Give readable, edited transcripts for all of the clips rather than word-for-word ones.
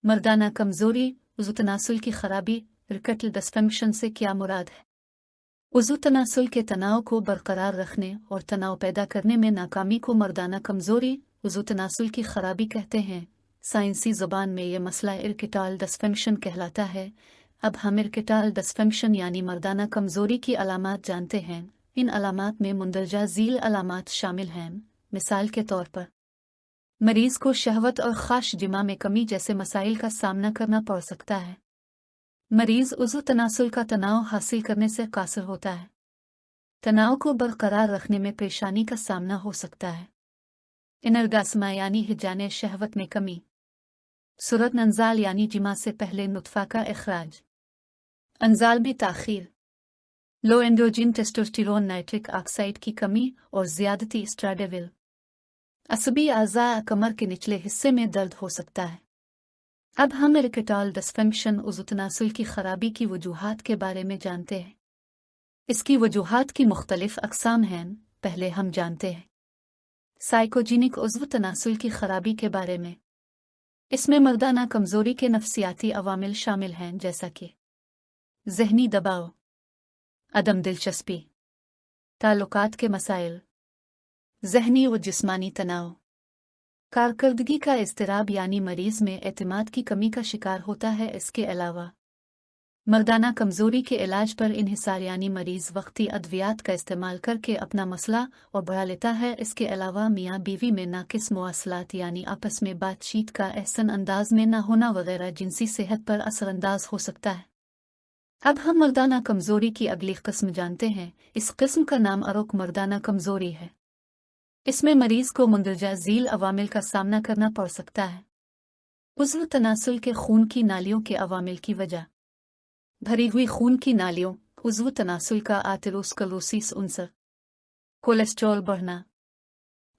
मर्दाना कमज़ोरी, उज़ू तनासुल की खराबी, इरेक्टाइल डिस्फंक्शन से क्या मुराद है? उज़ू तनासुल के तनाव को बरकरार रखने और तनाव पैदा करने में नाकामी को मर्दाना कमज़ोरी, उज़ू तनासुल की खराबी कहते हैं। साइंसी ज़ुबान में यह मसला इरेक्टाइल डिस्फंक्शन कहलाता है। अब हम इरेक्टाइल डिस्फंक्शन यानी मर्दाना कमज़ोरी की अलामात जानते हैं। इन अलामात में मुंदरजा झील अलामात शामिल हैं। मिसाल के तौर पर मरीज़ को शहवत और ख़ाश जिमा में कमी जैसे मसाइल का सामना करना पड़ सकता है। मरीज़ उज़ू तनासुल का तनाव हासिल करने से कासिर होता है। तनाव को बरकरार रखने में परेशानी का सामना हो सकता है। इनरगास्मा यानी हिजाने शहवत में कमी, सूरत अंजाल यानी जिमा से पहले नुत्फ़ा का इखराज, अंजाल में ताख़ीर, लो एंड्रोजन टेस्टोस्टेरोन नाइट्रिक ऑक्साइड की कमी और ज़्यादती एस्ट्राडियोल। असबी आज़ा कमर के निचले हिस्से में दर्द हो सकता है। अब हम इरेक्टाइल डिस्फंक्शन उज़ू तनासुल की खराबी की वजूहात के बारे में जानते हैं। इसकी वजूहात की मुख्तलिफ अक़साम हैं। पहले हम जानते हैं साइकोजेनिक उज़्व तनासुल की खराबी के बारे में। इसमें मर्दाना कमज़ोरी के नफ्सियाती अवामिल शामिल हैं, जैसा कि ज़हनी दबाव, अदम दिलचस्पी, ताल्लुकात के मसाइल, ज़हनी व जिस्मानी तनाव, कारकर्दगी का इज़्तिराब यानी मरीज़ में एतमाद की कमी का शिकार होता है। इसके अलावा मर्दाना कमज़ोरी के इलाज पर इन्हिसार यानी मरीज़ वक्ती अद्वियात का इस्तेमाल करके अपना मसला और बढ़ा लेता है। इसके अलावा मियाँ बीवी में नाकिस मवासलात यानी आपस में बातचीत का एहसन अंदाज में ना होना वगैरह जिनसी सेहत पर असरअंदाज हो सकता है। अब हम मर्दाना कमज़ोरी की अगली किस्म जानते हैं। इस किस्म का नाम अरुक मर्दाना कमज़ोरी है। इसमें मरीज़ को मुंदरजा झील अवामिल का सामना करना पड़ सकता है। उज़्व तनासुल के खून की नालियों के अवामिल की वजह, भरी हुई खून की नालियों, उज़्व तनासुल का आथेरोस्क्लेरोसिस उन्सर, कोलेस्ट्रॉल बढ़ना,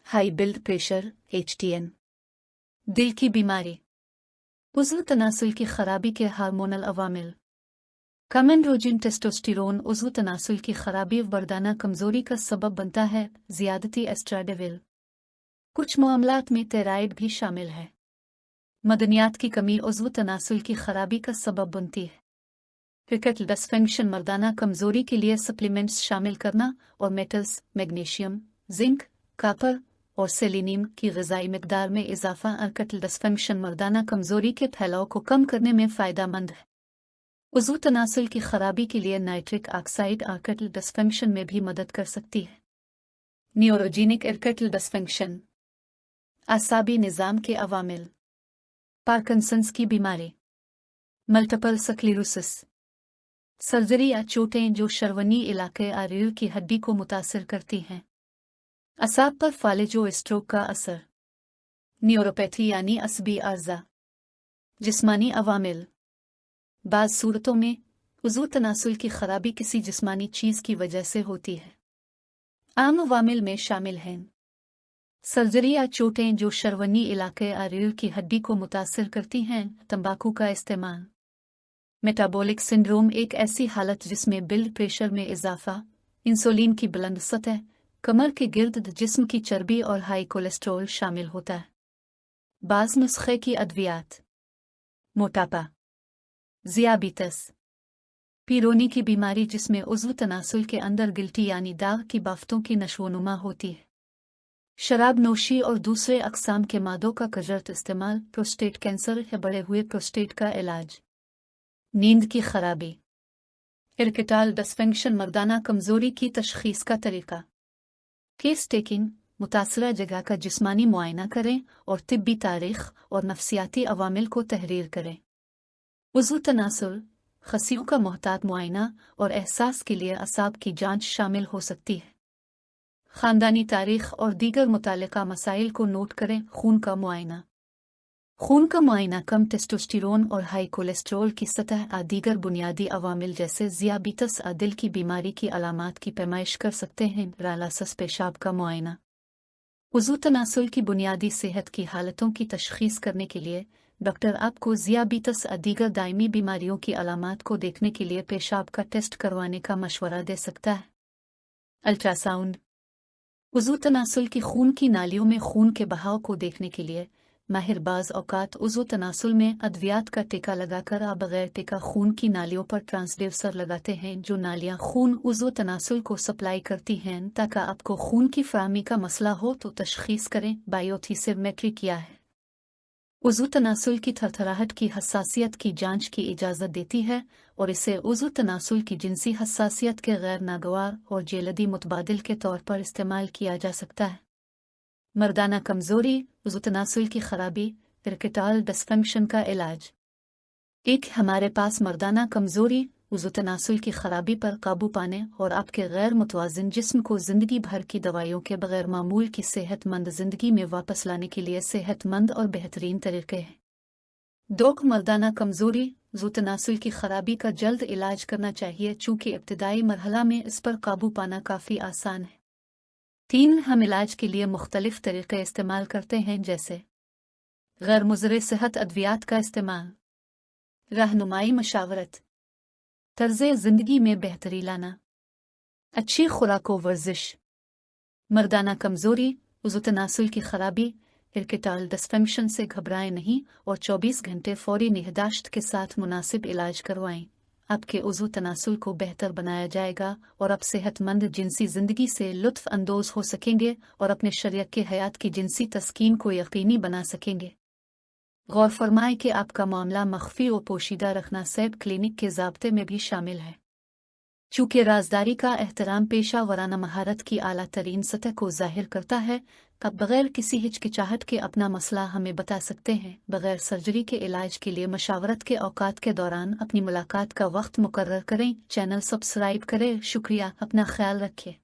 हाई ब्लड प्रेशर HTN, दिल की बीमारी, उज़्व तनासुल की खराबी के हार्मोनल अवामिल, कम एंड्रोजन टेस्टोस्टेरोन उज़्व तनासुल की खराबी मर्दाना कमज़ोरी का सबब बनता है। ज़्यादती एस्ट्राडियोल, कुछ मामलात में थायराइड भी शामिल है। मदनियात की कमी उज़्व तनासुल की खराबी का सबब बनती है। इरेक्टाइल डिस्फंक्शन मर्दाना कमज़ोरी के लिए सप्लीमेंट्स शामिल करना और मेटल्स, मैग्नीशियम, जिंक, कापर और सेलेनियम की ग़िज़ाई मिक़दार में इजाफ़ा इरेक्टाइल डिस्फंक्शन मर्दाना कमज़ोरी के फैलाव को कम करने में फ़ायदेमंद है। उज़्व तनासुल की खराबी के लिए नाइट्रिक ऑक्साइड इरेक्टाइल डिस्फंक्शन में भी मदद कर सकती है। न्यूरोजेनिक इरेक्टाइल डिस्फंक्शन, आसाबी निज़ाम के अवामिल, पार्किंसंस की बीमारी, मल्टीपल स्क्लेरोसिस, सर्जरी या चोटें जो शरवनी इलाके या रीढ़ की हड्डी को मुतासिर करती हैं, असाब पर फालिज व स्ट्रोक का असर, न्यूरोपैथी यानी असबी आर्जा, जिस्मानी अवामिल। बाज़ सूरतों में उज़्व तनासुल की खराबी किसी जिस्मानी चीज़ की वजह से होती है। आम अवामिल में शामिल हैं सर्जरी या चोटें जो शरवनी इलाके या रीढ़ की हड्डी को मुतासिर करती हैं, तंबाकू का इस्तेमाल, मेटाबॉलिक सिंड्रोम एक ऐसी हालत जिसमें ब्लड प्रेशर में इजाफा, इंसुलिन की बुलंद सतह, कमर के गिर्द जिस्म की चर्बी और हाई कोलेस्ट्रॉल शामिल होता है। बाज़ नुस्खे की अद्वियात, मोटापा, ज़ियाबितस, पीरोनी की बीमारी जिसमें उज़्व तनासुल के अंदर गिल्टी यानी दाग की बाफ्तों की नशोनुमा होती है, शराब नोशी और दूसरे अक़साम के मादों का गलत इस्तेमाल, प्रोस्टेट कैंसर या बढ़े हुए प्रोस्टेट का इलाज, नींद की खराबी। इरेक्टाइल डिस्फंक्शन मर्दाना कमज़ोरी की तशख़ीस का तरीका, केस टेकिंग, मुतासरा जगह का जिस्मानी मुआयना करें और तिब्बी तारीख़ और नफ्सियाती अवामिल को तहरीर करें। उज़्व तनासुल, खसियों का मोहतात मुआयना और एहसास के लिए असाब की जांच शामिल हो सकती है। ख़ानदानी तारीख़ और दीगर मुताल्लिक़ा मसाइल को नोट करें। खून का मुआयना, खून का मुआयना कम टेस्टोस्टेरोन और हाई कोलेस्ट्रॉल की सतह आ दीगर बुनियादी अवामिल जैसे ज़ियाबितस आ दिल की बीमारी की अलामात की पैमाइश कर सकते हैं। रालासस पेशाब का मुआयना, उज़्व तनासुल की बुनियादी सेहत की हालतों की तशख़ीस करने के लिए डॉक्टर आपको ज़ियाबितस आ दीगर दायमी बीमारियों की अलामात को देखने के लिए पेशाब का टेस्ट करवाने का मशवरा दे सकता है। अल्ट्रासाउंड, उज़्व तनासुल की खून की नालियों में खून के बहाव को देखने के लिए माहिर बाज़ औक़ात उज़्व तनासुल में अद्वियात का टीका लगाकर बग़ैर टीका खून की नालियों पर ट्रांसड्यूसर लगाते हैं, जो नालियाँ खून उज़्व तनासुल को सप्लाई करती हैं। ताकि आपको खून की फ़राहमी का मसला हो तो तशख़ीस करें। बायोथिसिमेट्री क्या है? उज़्व तनासुल की थरथराहट की हसासियत की जांच की इजाज़त देती है और इसे उज़्व तनासुल की जिनसी हसासियत के गैर नागवार और जेलदी मुतबादिल के तौर पर इस्तेमाल किया जा सकता है। मर्दाना कमज़ोरी, उज़्व तनासुल की खराबी, इरेक्टाइल डिसफंक्शन का इलाज। एक, हमारे पास मर्दाना कमज़ोरी, उज़्व तनासुल की खराबी पर काबू पाने और आपके गैर मुतवाज़िन जिस्म को ज़िंदगी भर की दवाइयों के बगैर मामूल की सेहतमंद ज़िंदगी में वापस लाने के लिए सेहतमंद और बेहतरीन तरीके हैं। 2, मर्दाना कमज़ोरी, उज़्व तनासुल की खराबी का जल्द इलाज करना चाहिए, चूँकि इब्तिदाई मरहला में इस पर काबू पाना काफ़ी आसान है। 3, हम इलाज के लिए मुख्तलिफ तरीक़े इस्तेमाल करते हैं, जैसे गैर मुज़र सेहत अद्वियात का इस्तेमाल, रहनुमाई मशावरत, तर्ज़े ज़िंदगी में बेहतरी लाना, अच्छी खुराक व वर्जिश। मर्दाना कमज़ोरी, उज़्व तनासुल की खराबी, इरेक्टाइल डिसफंक्शन से घबराएं नहीं और 24 घंटे फौरी निगहदाश्त के साथ मुनासिब इलाज करवाएं। आपके उज़्व तनासुल को बेहतर बनाया जाएगा और आप सेहतमंद जिनसी ज़िंदगी से लुत्फ़ अंदोज़ हो सकेंगे और अपने शरीयत के हयात की जिनसी तस्कीन को यकीनी बना सकेंगे। गौर फरमाएं कि आपका मामला मख्फी और पोशीदा रखना सैब क्लिनिक के ज़ाब्ते में भी शामिल है। चूँकि राजदारी का एहतराम पेशा वराना महारत की आला तरीन सतह को ज़ाहिर करता है, आप बग़ैर किसी हिचकिचाहट के अपना मसला हमें बता सकते हैं। बग़ैर सर्जरी के इलाज के लिए मशावरत के औकात के दौरान अपनी मुलाकात का वक्त मुकर्रर करें। चैनल सब्सक्राइब करें। शुक्रिया, अपना ख्याल रखें।